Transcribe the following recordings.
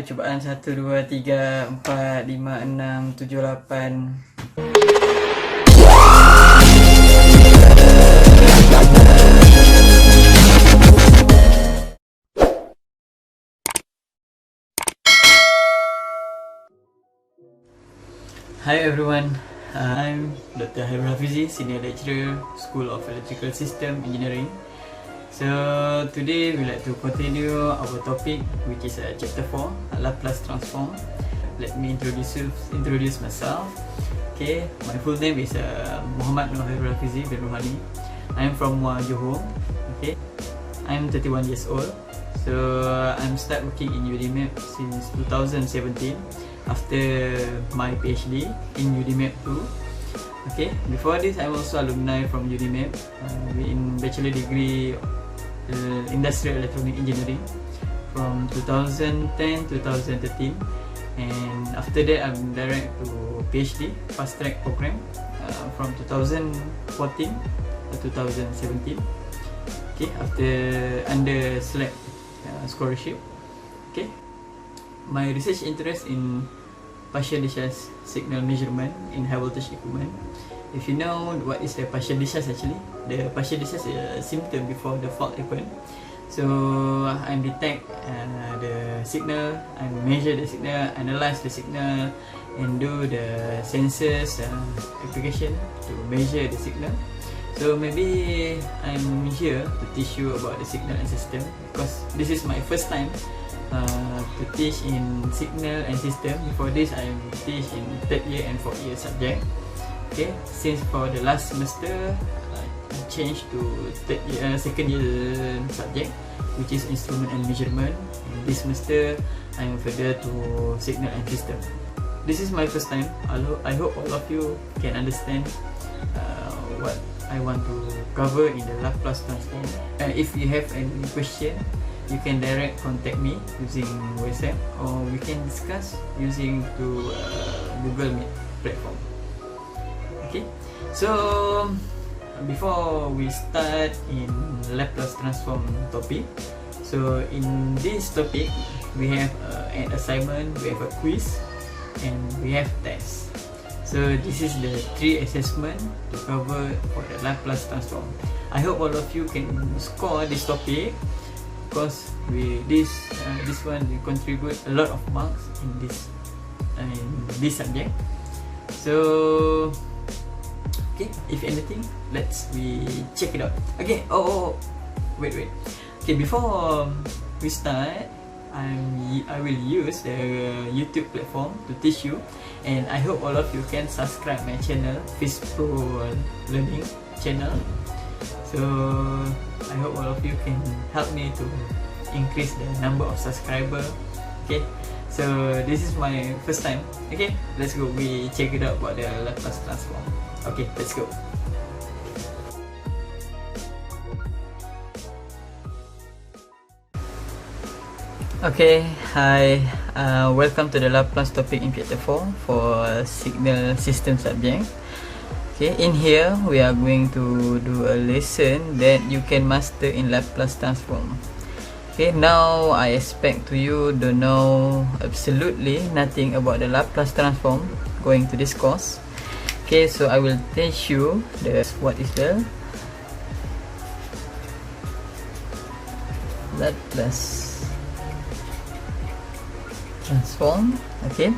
Percubaan 1, 2, 3, 4, 5, 6, 7, 8. Hi everyone, I'm Dr. Hafizi, Senior Lecturer, School of Electrical System Engineering. So today we like to continue our topic, which is chapter 4, Laplace Transform. Let me introduce myself. Okay, my full name is Muhammad Nur Hafizi bin Ruhani. I'm from Johor. Okay, I'm 31 years old. So I'm start working in UDMAP since 2017 after my PhD in UDMAP 2. Okay, before this I'm also alumni from UDMAP in bachelor degree Industrial Electronic Engineering from 2010-2013, and after that I'm direct to PhD fast track program from 2014 to 2017. Okay, after under SLAB scholarship. Okay, my research interest in partial discharge signal measurement in high voltage equipment. If you know what is the partial discharge, actually the partial discharge is a symptom before the fault happen. So I detect the signal, I measure the signal, analyze the signal, and do the sensors application to measure the signal. So maybe I'm here to teach you about the signal and system, because this is my first time to teach in signal and system. Before this I teach in 3rd year and 4th year subject. Okay, since for the last semester I changed to 2nd year subject, which is instrument and measurement, and this semester I am further to signal and system. This is my first time. I hope all of you can understand what I want to cover in the Laplace Transform. If you have any question, you can direct contact me using WhatsApp, or we can discuss using to Google Meet platform. Okay, so before we start in Laplace Transform topic, so in this topic we have an assignment, we have a quiz, and we have tests. So this is the 3 assessment to cover for the Laplace Transform. I hope all of you can score this topic, because this one will contribute a lot of marks in this subject. So okay, if anything, we check it out. Okay. Wait. Okay, before we start, I will use the YouTube platform to teach you, and I hope all of you can subscribe my channel, Pro Learning channel. So I hope all of you can help me to increase the number of subscribers. Okay, so this is my first time. Okay, let's go. We check it out about the Laplace Transform. Okay, let's go. Okay, hi. Welcome to the Laplace topic in chapter 4 for signal system subject. Okay, in here we are going to do a lesson that you can master in Laplace Transform. Okay, now I expect to you don't know absolutely nothing about the Laplace Transform going to this course. Okay, so I will teach you what is the Laplace Transform. Okay,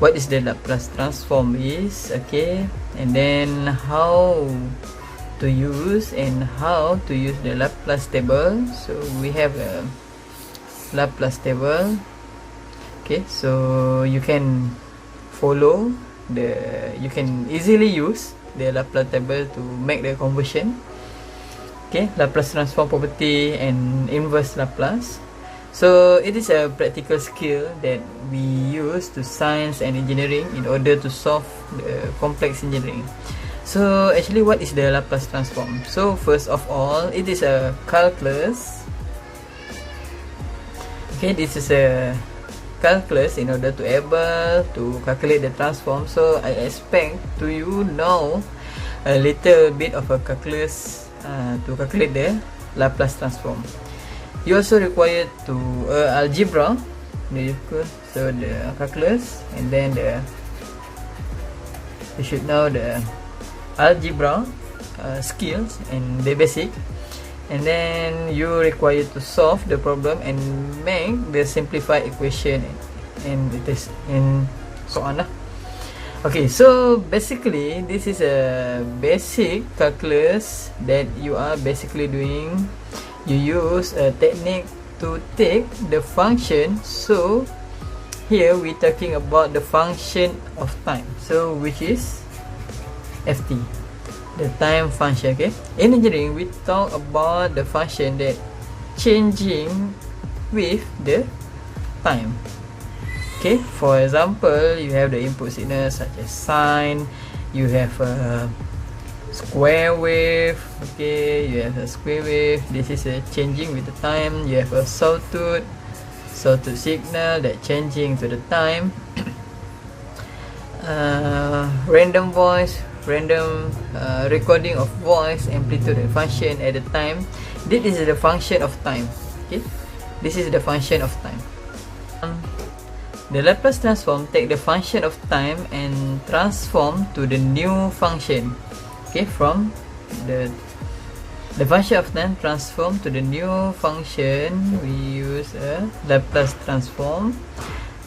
what is the Laplace Transform is, okay, and then how to use the Laplace table. So we have a Laplace table. Okay, so you can you can easily use the Laplace table to make the conversion. Okay, Laplace transform property and inverse Laplace. So it is a practical skill that we use to science and engineering in order to solve the complex engineering. So actually, what is the Laplace transform? So first of all, it is a calculus. Okay, this is a calculus in order to able to calculate the transform. So I expect to you know a little bit of a calculus to calculate the Laplace transform. You also required to algebra So the calculus, and then you should know the algebra skills and the basic, and then you require to solve the problem and make the simplified equation, and it is in so on. Okay, so basically this is a basic calculus that you are basically doing. You use a technique to take the function. So here we're talking about the function of time, so which is ft, the time function. Okay, in engineering we talk about the function that changing with the time. Okay, for example, you have the input signal such as sine, you have a square wave. Okay, you have a square wave, this is a changing with the time. You have a sawtooth signal that changing to the time. Random voice, random recording of voice, amplitude and function at the time. This is the function of time. Okay, this is the function of time. The Laplace transform take the function of time and transform to the new function. Okay, from the function of time transform to the new function, we use a Laplace transform.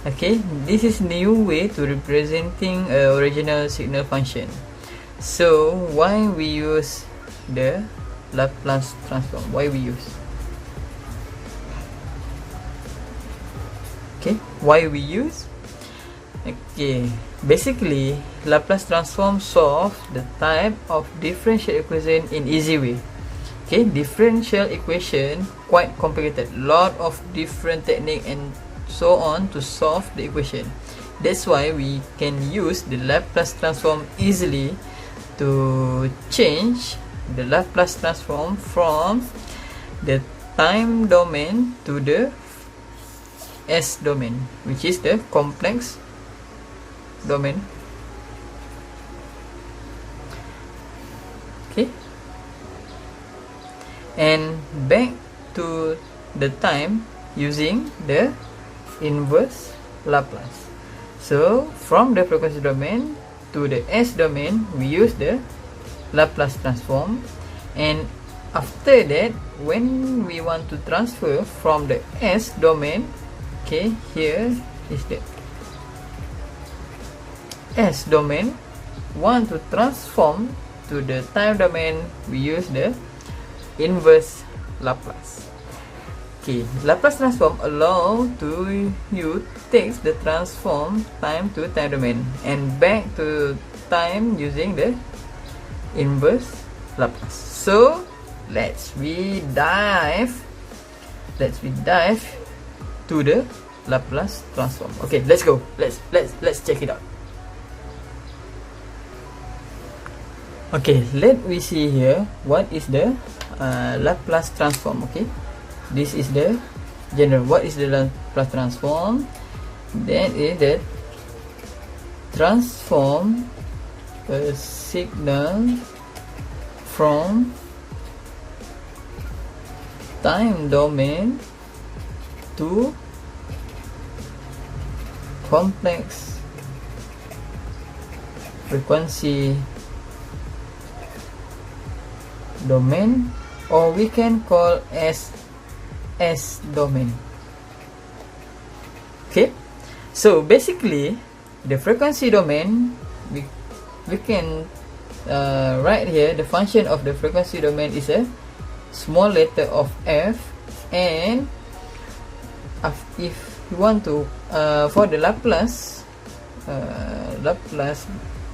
Okay, this is new way to representing original signal function. So why we use the Laplace transform? Why we use? Okay, why we use? Okay, basically Laplace transform solve the type of differential equation in easy way. Okay, differential equation quite complicated, lot of different technique and so on to solve the equation. That's why we can use the Laplace transform easily to change the Laplace transform from the time domain to the S domain, which is the complex domain. Okay, and back to the time using the inverse Laplace. So from the frequency domain to the S domain, we use the Laplace transform, and after that, when we want to transfer from the S domain, okay, here is the S domain, want to transform to the time domain, we use the inverse Laplace. Okay, Laplace transform allow to you takes the transform time to time domain and back to time using the inverse Laplace. So let's dive to the Laplace transform. Okay, let's go. Let's check it out. Okay, let me see here what is the Laplace transform. Okay, this is the general. What is the Laplace transform? That is the transform a signal from time domain to complex frequency domain, or we can call as S domain. Okay, so basically the frequency domain, we can write here the function of the frequency domain is a small letter of f, and if you want to for the Laplace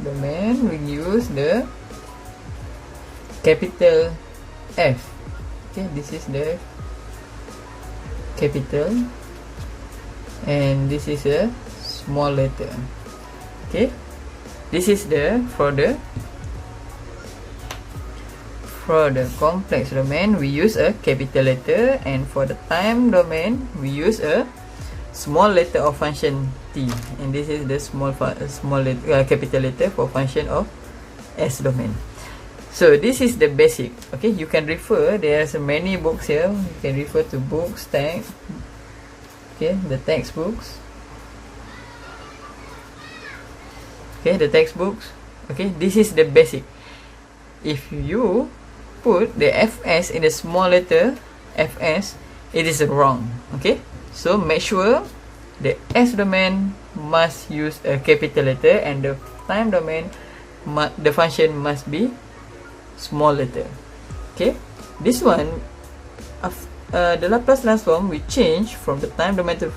domain, we use the capital F. Okay, this is the capital and this is a small letter. Okay, this is the for the complex domain we use a capital letter, and for the time domain we use a small letter of function t, and this is the small letter, capital letter for function of S domain. So this is the basic. Okay, you can refer, there's many books here, you can refer to books, text, Okay, the textbooks. Okay, the textbooks. Okay, this is the basic. If you put the fs in a small letter fs, it is wrong. Okay, so make sure the s domain must use a capital letter and the time domain, the function must be small letter. Okay, this one, the Laplace transform, we change from the time domain to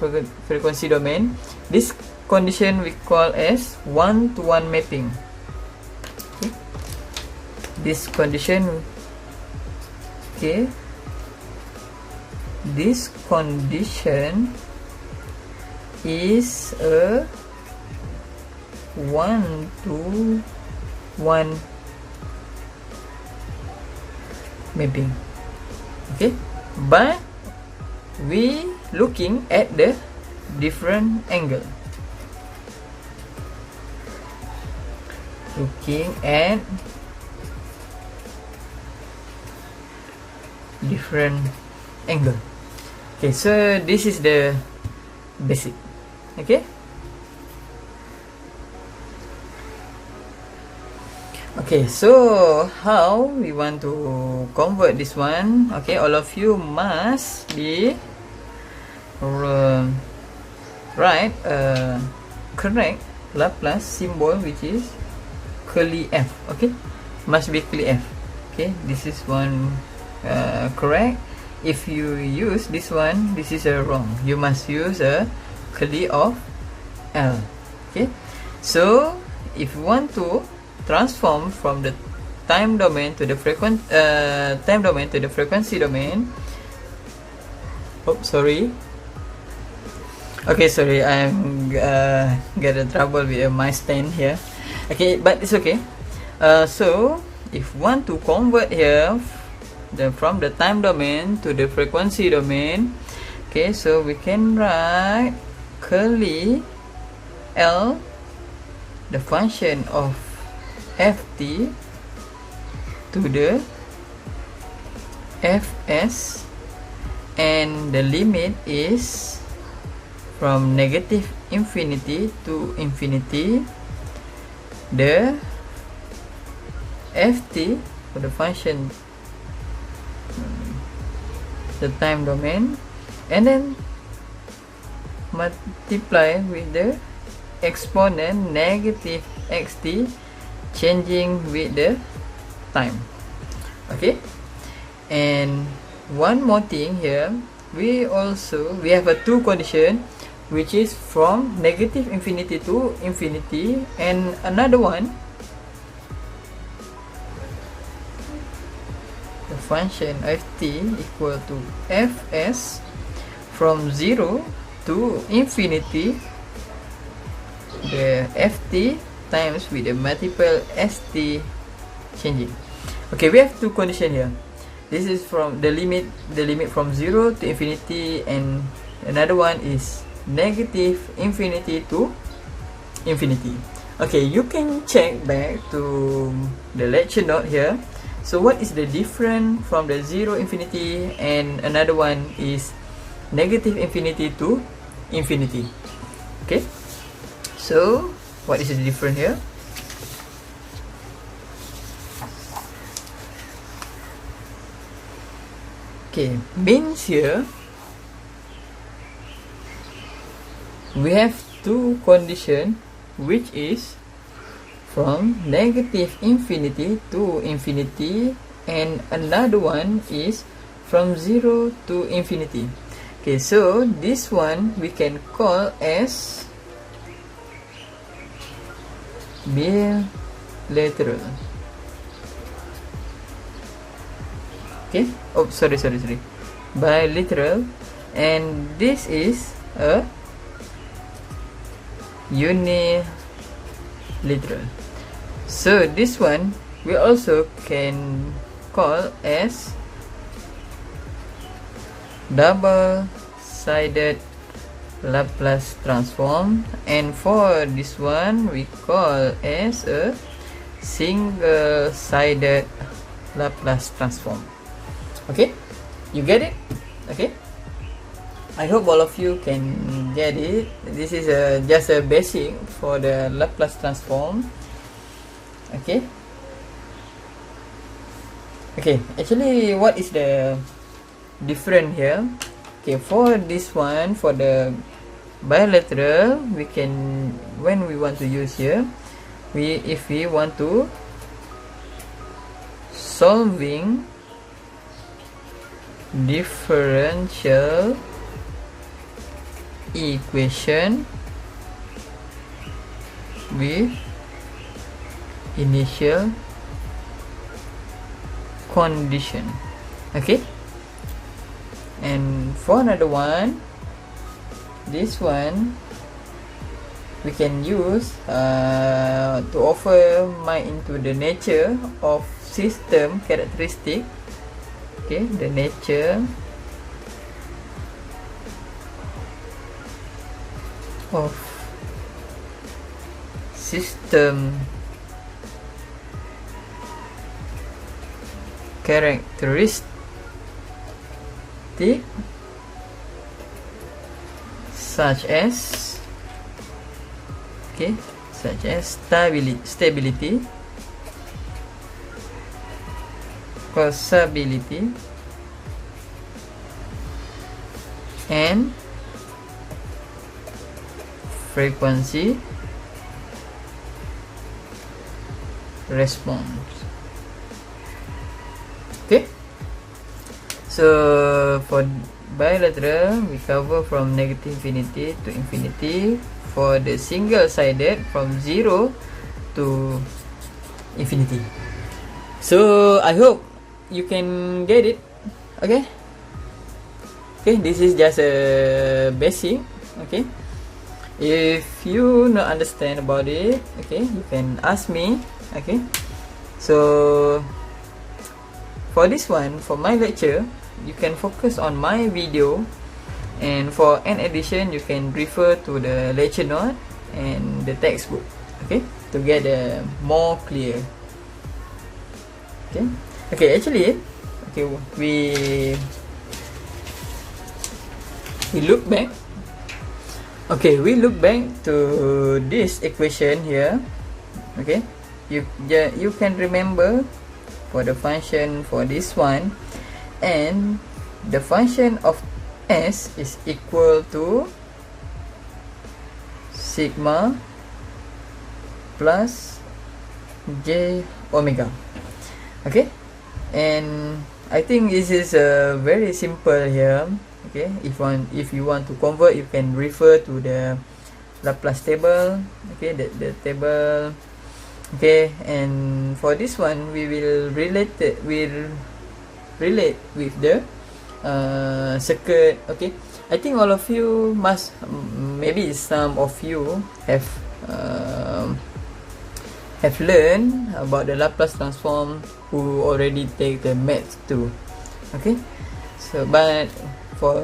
frequency domain. This condition we call as one-to-one mapping. Okay, this condition, okay, this condition is a one-to-one mapping. Okay, but we looking at the different angle. Looking at different angle. Okay, so this is the basic. Okay, okay, so how we want to convert this one? Okay, all of you must be write correct Laplace symbol, which is curly f. Okay, must be curly f. Okay, this is one correct. If you use this one, this is wrong. You must use a curly of L. Okay, so if you want to transform from the time domain to the frequency domain. Oh, sorry. Okay, sorry, I'm get in trouble with my stand here. Okay, but it's okay. So if want to convert here from the time domain to the frequency domain, okay, so we can write curly L, the function of ft, to the fs, and the limit is from negative infinity to infinity. The ft for the function, the time domain, and then multiply with the exponent negative xt, changing with the time. Okay, and one more thing here, we have a two condition, which is from negative infinity to infinity, and another one, the function ft equal to fs from 0 to infinity, the ft times with the multiple st changing. Okay, we have two conditions here. This is from the limit from 0 to infinity, and another one is negative infinity to infinity. Okay, you can check back to the lecture note here. So what is the difference from the 0 infinity and another one is negative infinity to infinity? Okay, so what is the difference here? Okay, means here we have two conditions, which is from negative infinity to infinity, and another one is from 0 to infinity. Okay, so this one we can call as bilateral. Okay, oh sorry, bilateral, and this is a unilateral. So this one we also can call as double-sided Laplace transform, and for this one we call as a single-sided Laplace transform. Okay, you get it? Okay, I hope all of you can get it. This is just a basic for the Laplace transform. Okay. Okay, actually what is the difference here? Okay, for this one, for the bilateral, we can, when we want to use here, if we want to solving differential equation with initial condition. Okay, and for another one, this one we can use to offer mind into the nature of system characteristic. Okay, the nature of system characteristic such as, okay, such as stability, causality, and frequency response. Okay, so for bilateral we cover from negative infinity to infinity. For the single-sided, from 0 to infinity. So I hope you can get it. Okay, okay, this is just a basic. Okay, if you not understand about it, okay, you can ask me. Okay, so for this one, for my lecture, you can focus on my video, and for an addition you can refer to the lecture note and the textbook, okay, to get more clear. Okay, okay, actually, okay, we look back. Okay, we look back to this equation here. Okay, you can remember for the function for this one, and the function of S is equal to sigma plus j omega. Okay, and I think this is very simple here. Okay, if you want to convert, you can refer to the Laplace table. Okay, the table. Okay, and for this one we will relate with the circuit. Okay, I think all of you must, maybe some of you have learned about the Laplace transform who already take the math too. Okay, so but for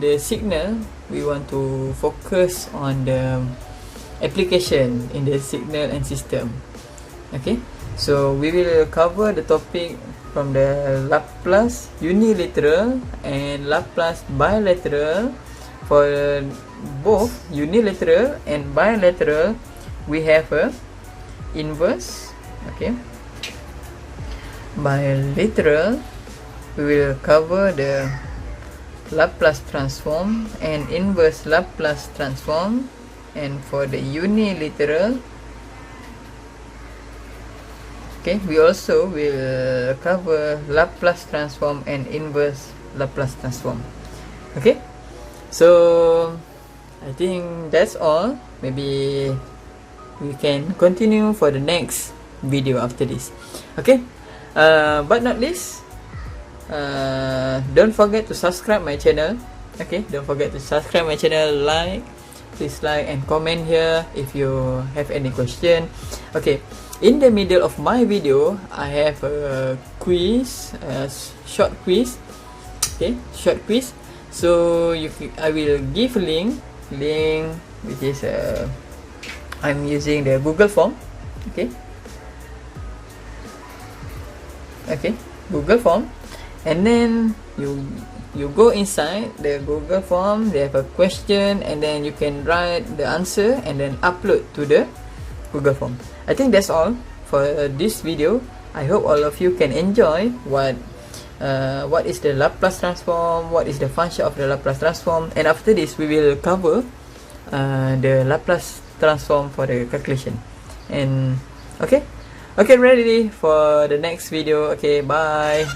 the signal, we want to focus on the application in the signal and system. Okay, so we will cover the topic from the Laplace unilateral and Laplace bilateral. For both unilateral and bilateral, we have a inverse. Okay, bilateral, we will cover the Laplace transform and inverse Laplace transform. And for the unilateral, okay, we also will cover Laplace transform and inverse Laplace transform. Okay, so I think that's all. Maybe we can continue for the next video after this. Okay, but not least, don't forget to subscribe my channel. Okay, don't forget to subscribe my channel, please like and comment here if you have any question. Okay, in the middle of my video I have a quiz, short quiz. Okay, short quiz. So I will give a link which is I'm using the Google form. Okay, Google form, and then you go inside the Google form. They have a question, and then you can write the answer and then upload to the Google form. I think that's all for this video. I hope all of you can enjoy what is the Laplace transform, what is the function of the Laplace transform, and after this we will cover the Laplace transform for the calculation. And okay, ready for the next video. Okay, bye.